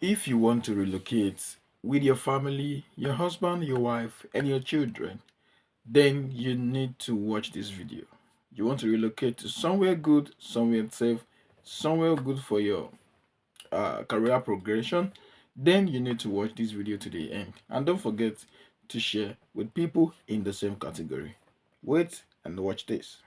If you want to relocate with your family, your husband, your wife, and your children, then you need to watch this video. You want to relocate to somewhere good, somewhere safe, somewhere good for your career progression, then you need to watch this video to the end. And don't forget to share with people in the same category. Wait and watch this.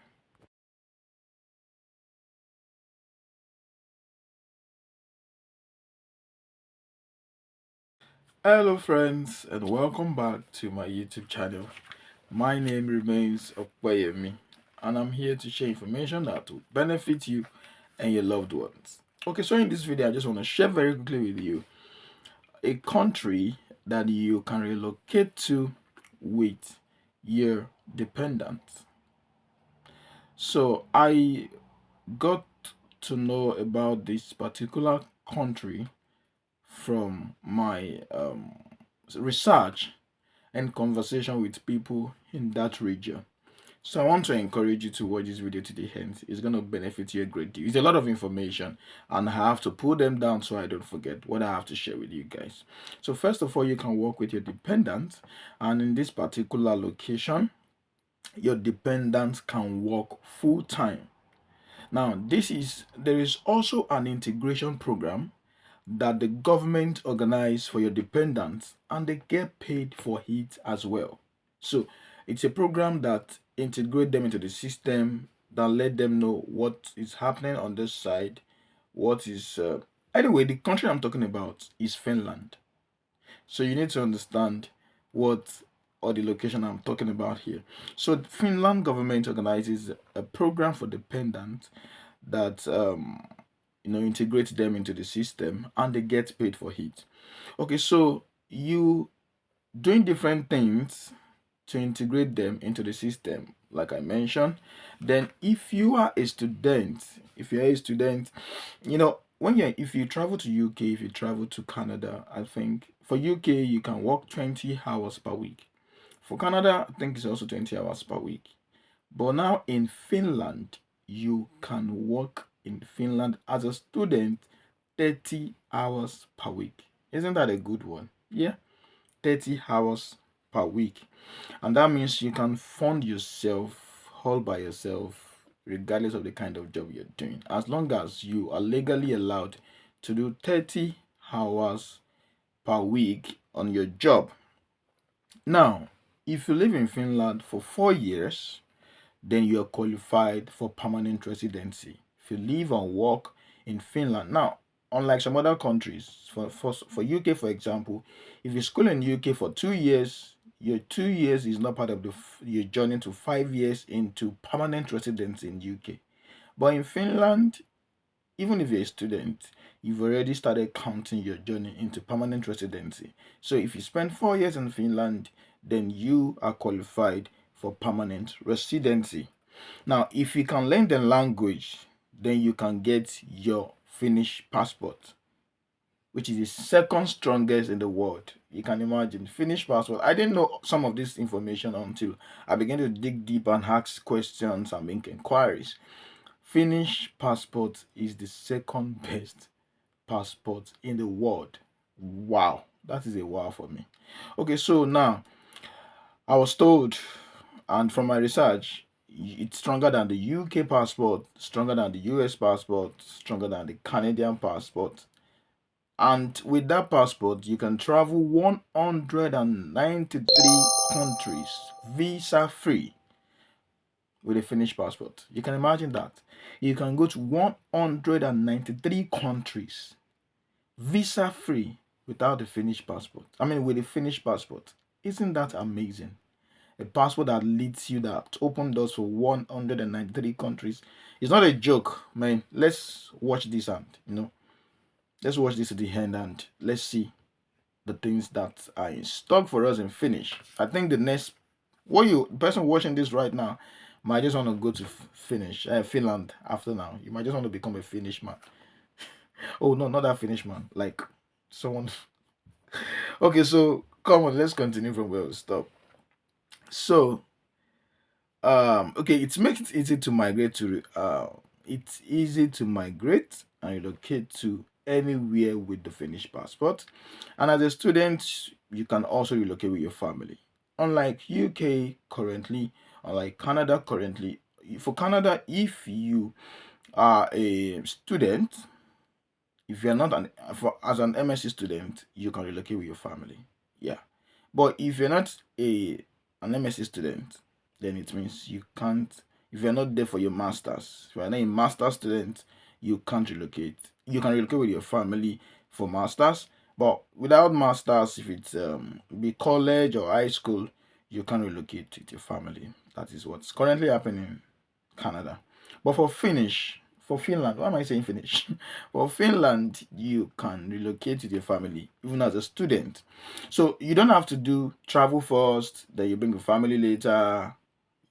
Hello friends and welcome back to my YouTube channel. My name remains Okwayemi and I'm here to share information that will benefit you and your loved ones. Okay, so in this video I just want to share very quickly with you a country that you can relocate to with your dependents. So I got to know about this particular country from my research and conversation with people in that region. So I want to encourage you to watch this video to the end. It's going to benefit you a great deal. It's a lot of information and I have to pull them down so I don't forget what I have to share with you guys. So first of all, you can work with your dependents, and in this particular location, your dependents can work full time. Now, there is also an integration program that the government organize for your dependents and they get paid for it as well. So it's a program that integrate them into the system, that let them know what is happening on this side, what is anyway, the country I'm talking about is Finland. So you need to understand what or the location I'm talking about here. So Finland government organizes a program for dependents that integrate them into the system and they get paid for it. Okay, so you doing different things to integrate them into the system, like I mentioned. Then if you are a student, when you if you travel to UK, if you travel to Canada, I think for UK you can work 20 hours per week. For Canada, I think it's also 20 hours per week. But now in Finland, you can work in Finland as a student 30 hours per week. Isn't that a good one? Yeah, 30 hours per week. And that means you can fund yourself all by yourself, regardless of the kind of job you're doing, as long as you are legally allowed to do 30 hours per week on your job. Now, if you live in Finland for 4 years, then you are qualified for permanent residency. If you live and work in Finland, now, unlike some other countries, for UK, for example, if you school in UK for 2 years, your 2 years is not part of your journey to 5 years into permanent residency in UK. But in Finland, even if you're a student, you've already started counting your journey into permanent residency. So if you spend 4 years in Finland, then you are qualified for permanent residency. Now, if you can learn the language, then you can get your Finnish passport, which is the second strongest in the world. You can imagine Finnish passport. I didn't know some of this information until I began to dig deep and ask questions and make inquiries. Finnish passport is the second best passport in the world. Wow, that is a wow for me. Okay, so now I was told, and from my research, it's stronger than the UK passport, stronger than the US passport, stronger than the Canadian passport. And with that passport, you can travel 193 countries visa free with a Finnish passport. You can imagine that. You can go to 193 countries visa free without a Finnish passport. I mean, with a Finnish passport. Isn't that amazing? A passport that leads you, that open doors for 193 countries. It's not a joke, man. Let's watch this and let's watch this to the end and let's see the things that are in stock for us in Finnish. I think the next the person watching this right now might just want to go to Finland after now. You might just want to become a Finnish man. Oh no, not that Finnish man. Like someone. Okay, so come on, let's continue from where we stop. So okay, it makes it easy to migrate and relocate to anywhere with the Finnish passport. And as a student, you can also relocate with your family. Unlike UK currently, unlike Canada currently, for Canada, if you are a student, if you're not as an MSc student, you can relocate with your family. Yeah. But if you're not an MSc student, then it means you can't. If you're not there for your masters, if you're not a master student, you can't relocate. You can relocate with your family for masters, but without masters, if it's be college or high school, you can relocate with your family. That is what's currently happening in Canada. But for Finland, why am I saying Finnish? For Finland, you can relocate with your family even as a student. So you don't have to do travel first, then you bring your family later.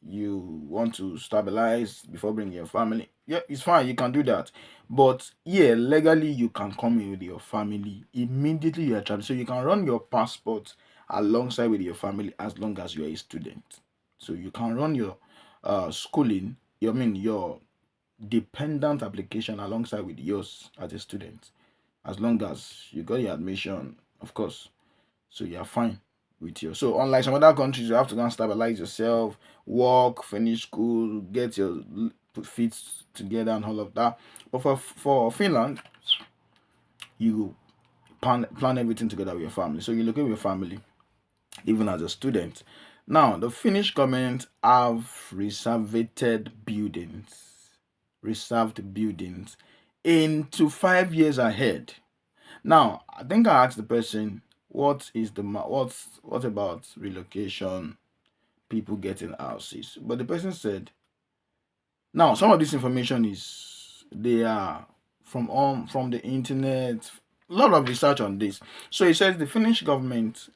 You want to stabilize before bringing your family. Yeah, it's fine, you can do that. But yeah, legally you can come in with your family immediately you are traveling. So you can run your passport alongside with your family as long as you are a student. So you can run your schooling, your dependent application alongside with yours as a student, as long as you got your admission, of course. So you're fine with you. So unlike some other countries, you have to go and stabilize yourself, work, finish school, get your feet together and all of that. But for Finland, you plan everything together with your family. So you look at your family, even as a student. Now, the Finnish government have reserved buildings into 5 years ahead. Now, I think I asked the person, what about relocation, people getting houses? But the person said, now some of this information is they are from the internet, a lot of research on this. So he says the Finnish government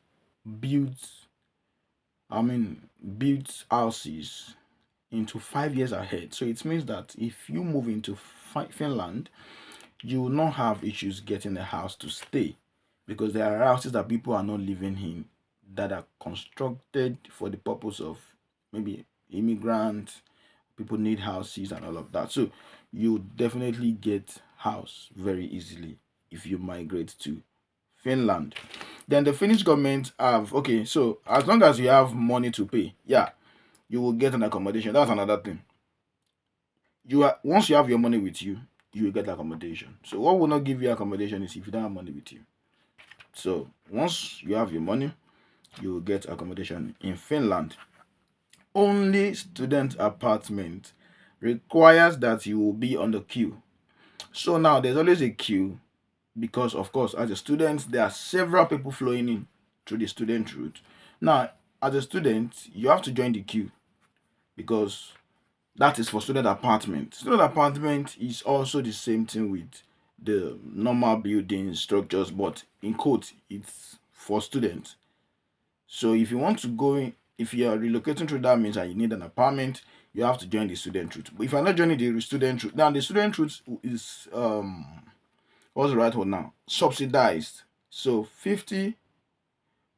builds, builds houses into 5 years ahead. So it means that if you move into Finland, you will not have issues getting a house to stay, because there are houses that people are not living in that are constructed for the purpose of maybe immigrants. People need houses and all of that. So you definitely get house very easily if you migrate to Finland. Then the Finnish government have, okay, so as long as you have money to pay, yeah, you will get an accommodation. That's another thing. Once you have your money with you, you will get accommodation. So what will not give you accommodation is if you don't have money with you. So once you have your money, you will get accommodation in Finland. Only student apartment requires that you will be on the queue. So now there's always a queue because, of course, as a student, there are several people flowing in through the student route. Now, as a student, you have to join the queue because that is for student apartment. Student apartment is also the same thing with the normal building structures, but in quote, it's for students. So if you want to go in, if you are relocating through that means that you need an apartment, you have to join the student route. But if you're not joining the student route, now the student route is what's the right word now? Subsidized. So 50%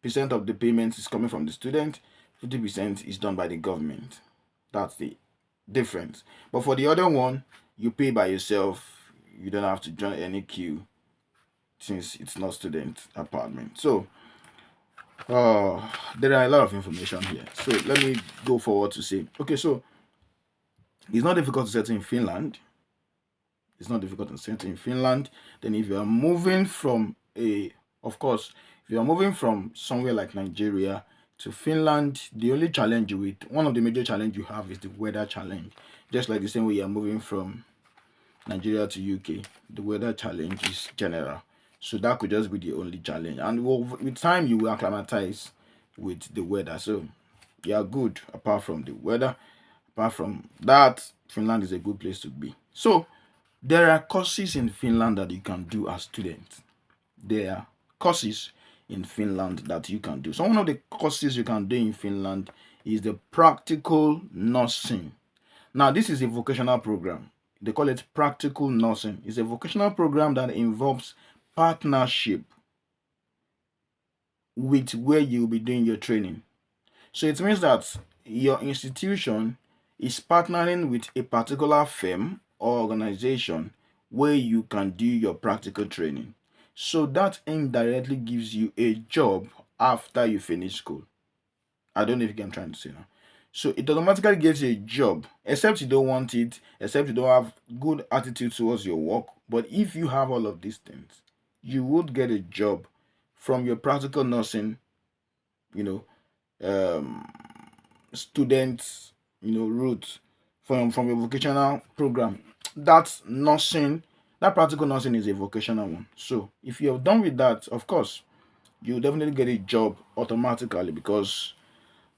of the payment is coming from the student, 50% is done by the government. That's the difference. But for the other one, you pay by yourself. You don't have to join any queue since it's not student apartment. So there are a lot of information here. So let me go forward to say, okay, so it's not difficult to settle in Finland. It's not difficult to settle in Finland. Then if you are moving from of course, if you are moving from somewhere like Nigeria to Finland, the only challenge one of the major challenge you have is the weather challenge. Just like the same way you are moving from Nigeria to UK, the weather challenge is general. So that could just be the only challenge. And with time, you will acclimatize with the weather. So you are good apart from the weather. Apart from that, Finland is a good place to be. So there are courses in Finland that you can do as students. There are courses in Finland that you can do. So one of the courses you can do in Finland is the practical nursing. Now, this is a vocational program. They call it practical nursing. It's a vocational program that involves partnership with where you'll be doing your training. So it means that your institution is partnering with a particular firm or organization where you can do your practical training. So that indirectly gives you a job after you finish school. I don't know if you can try to say now. So it automatically gets you a job, except you don't want it, except you don't have good attitude towards your work. But if you have all of these things, you would get a job from your practical nursing, you know, um, students, route from your vocational program. That's nursing. That practical nursing is a vocational one. So if you're done with that, of course, you definitely get a job automatically because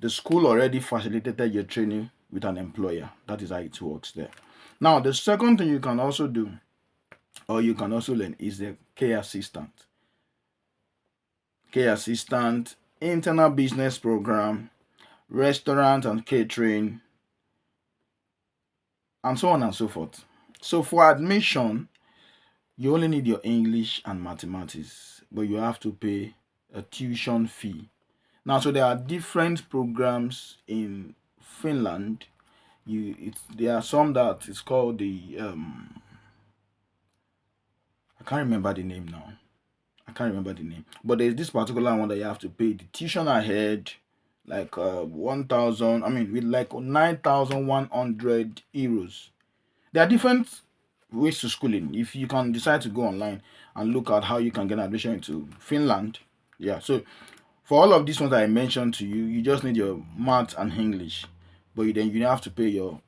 the school already facilitated your training with an employer. That is how it works there. Now, the second thing you can also do, or you can also learn, is the care assistant. Care assistant, internal business program, restaurant and catering, and so on and so forth. So for admission, you only need your English and mathematics, but you have to pay a tuition fee. Now, so there are different programs in Finland. There are some that is called the I can't remember the name now. I can't remember the name, but there's this particular one that you have to pay the tuition ahead, like 1,000. I mean, with like 9,100 euros. There are different ways to schooling. If you can decide to go online and look at how you can get admission into Finland, yeah. So for all of these ones that I mentioned to you, you just need your math and English, but then you have to pay your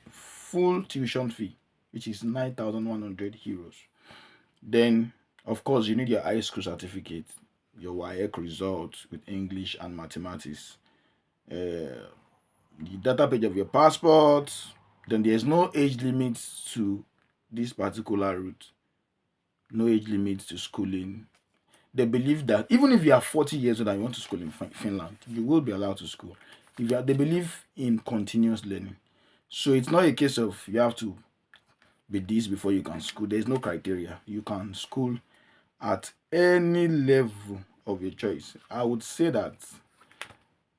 full tuition fee, which is 9,100 euros. Then, of course, you need your high school certificate, your WAEC result with English and mathematics, the data page of your passport. Then there's no age limit to this particular route, no age limit to schooling. They believe that even if you are 40 years old and you want to school in Finland, you will be allowed to school. They believe in continuous learning. So it's not a case of you have to be this before you can school. There's no criteria. You can school at any level of your choice. I would say that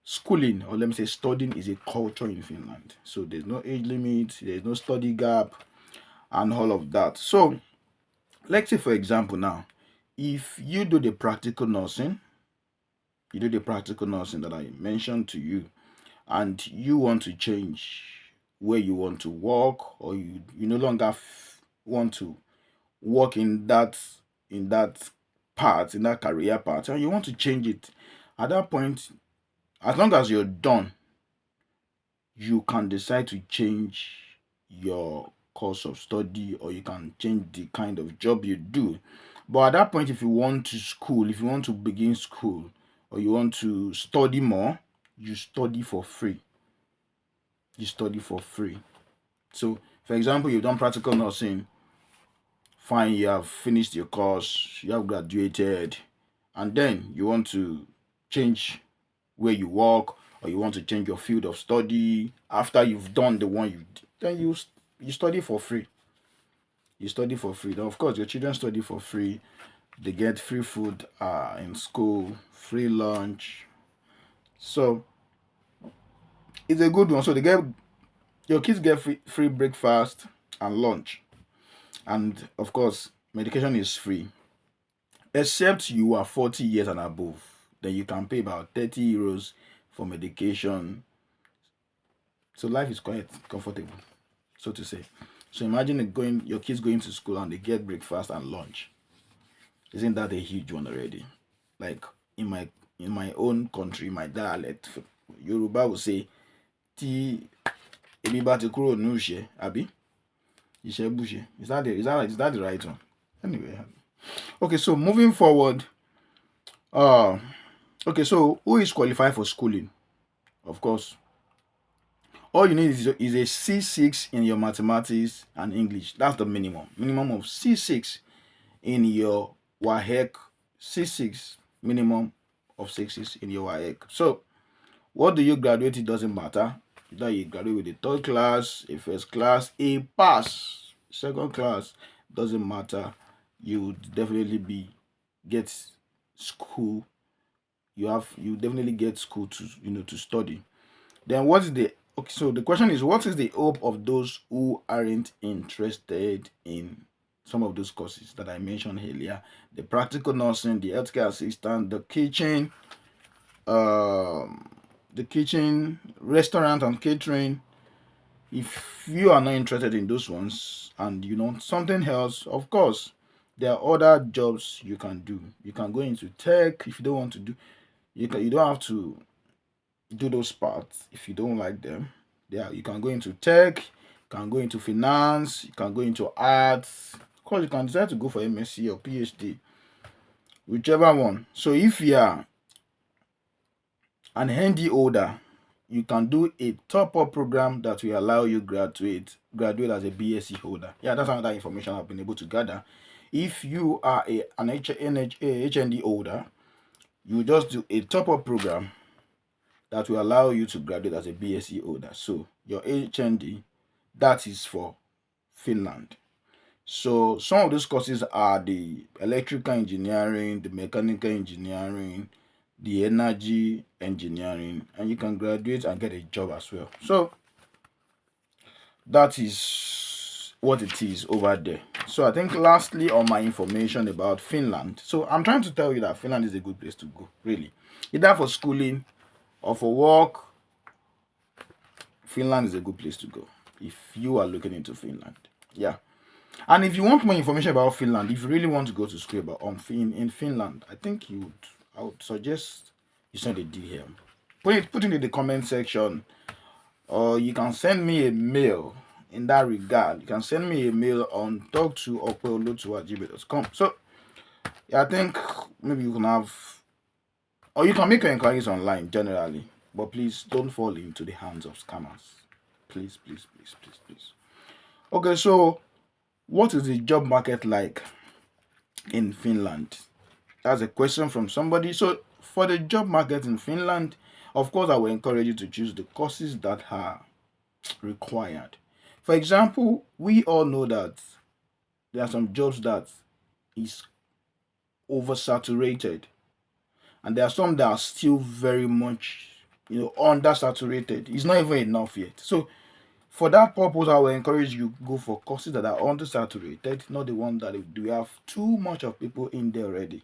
schooling, or let me say studying, is a culture in Finland. So there's no age limit, there's no study gap, and all of that. So let's say, for example, now, if you do the practical nursing, that I mentioned to you, and you want to change where you want to work, or you no longer want to work in that part, in that career part, and you want to change it, at that point, as long as you're done, you can decide to change your course of study, or you can change the kind of job you do. But at that point, if you want to school, if you want to begin school, or you want to study more, you study for free. You study for free. So, for example, you've done practical nursing, fine, you have finished your course, you have graduated, and then you want to change where you work, or you want to change your field of study after you've done the one then you study for free. You study for free. Then of course your children study for free. They get free food in school, free lunch. So it's a good one. So your kids get free breakfast and lunch, and of course medication is free, except you are 40 years and above. Then you can pay about 30 euros for medication. So life is quite comfortable, so to say. So imagine your kids going to school and they get breakfast and lunch. Isn't that a huge one already? Like in my own country, my dialect, Yoruba will say, "Ti ebi ba ti kúrò nínú ìṣẹ́, àbí? Ìṣẹ́ bùṣe." Is that the right one? Anyway, okay. So moving forward, uh, okay. So who is qualified for schooling? Of course, all you need is a C6 in your mathematics and English. That's the minimum. Minimum of C6 in your WAEC. C6 minimum of 6 in your WAEC. So what do you graduate? It doesn't matter. Either you graduate with a third class, a first class, a pass, second class, doesn't matter. You would definitely get school. You definitely get school to study. Then what is the Okay, so the question is, what is the hope of those who aren't interested in some of those courses that I mentioned earlier? The practical nursing, the healthcare assistant, um, the kitchen, restaurant and catering. If you are not interested in those ones and you know something else, of course, there are other jobs you can do. You can go into tech if you don't want to do. You don't have to do those parts if you don't like them. Yeah, you can go into tech, you can go into finance, you can go into arts. Of course, you can decide to go for MSc or PhD, whichever one. So if you are an ND holder, you can do a top-up program that will allow you graduate as a BSc holder. Yeah, that's another information I've been able to gather. If you are an HND holder, you just do a top-up program that will allow you to graduate as a BSc holder. So your HND, that is for Finland. So some of those courses are the electrical engineering, the mechanical engineering, the energy engineering, and you can graduate and get a job as well. So that is what it is over there. So I think lastly on my information about Finland. So I'm trying to tell you that Finland is a good place to go, really. Either for schooling or for work, Finland is a good place to go if you are looking into Finland. Yeah. And if you want more information about Finland, if you really want to go to school about in Finland, I think I would suggest you send a DM. Put it in the comment section, or you can send me a mail in that regard. You can send me a mail on talk2okweolotu@gmail.com. So yeah, I think maybe you can have, or you can make your inquiries online generally, but please don't fall into the hands of scammers. Please, please, please, please, please. Okay, so what is the job market like in Finland? That's a question from somebody. So for the job market in Finland, of course, I will encourage you to choose the courses that are required. For example, we all know that there are some jobs that is oversaturated, and there are some that are still very much, undersaturated. It's not even enough yet. So for that purpose, I will encourage you go for courses that are undersaturated, not the one that we have too much of people in there already.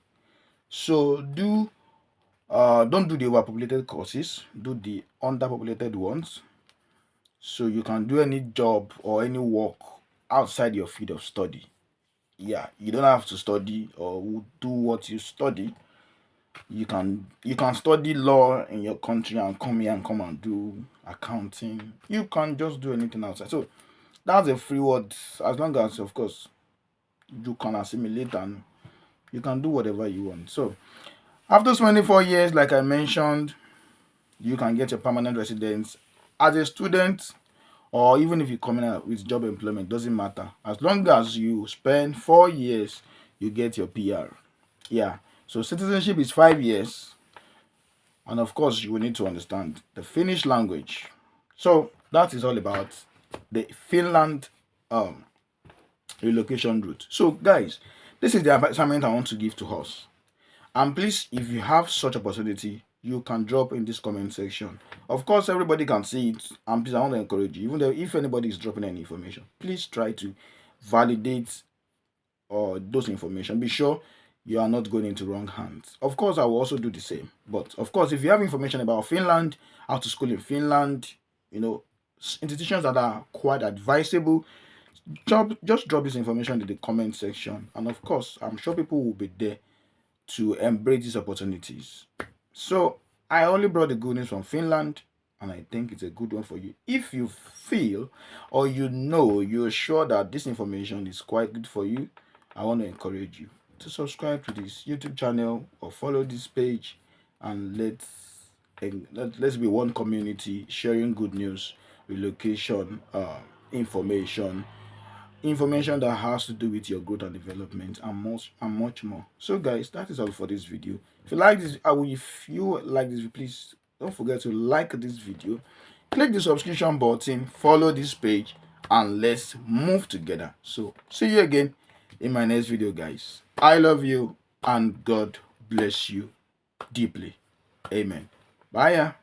So don't do the overpopulated courses, do the underpopulated ones. So you can do any job or any work outside your field of study. Yeah, you don't have to study or do what you study. You can study law in your country and come here and come and do accounting. You can just do anything outside. So that's a free word, as long as of course you can assimilate and you can do whatever you want. So after 24 years, like I mentioned, you can get your permanent residence as a student, or even if you come in with job employment, doesn't matter. As long as you spend 4 years, you get your PR. Yeah. So citizenship is 5 years, and of course, you will need to understand the Finnish language. So that is all about the Finland um, relocation route. So, guys, this is the assignment I want to give to us. And please, if you have such opportunity, you can drop in this comment section. Of course, everybody can see it. And please, I want to encourage you, even though if anybody is dropping any information, please try to validate those information. Be sure you are not going into wrong hands. Of course, I will also do the same. But of course, if you have information about Finland, how to school in Finland, institutions that are quite advisable, just drop this information in the comment section. And of course, I'm sure people will be there to embrace these opportunities. So I only brought the good news from Finland, and I think it's a good one for you. If you feel or you're sure that this information is quite good for you, I want to encourage you to subscribe to this YouTube channel or follow this page, and let's be one community sharing good news, relocation, information that has to do with your growth and development, and much more. So guys, that is all for this video. If you like this, please don't forget to like this video, click the subscription button, follow this page, and let's move together. So see you again in my next video, guys. I love you, and God bless you deeply. Amen. Bye.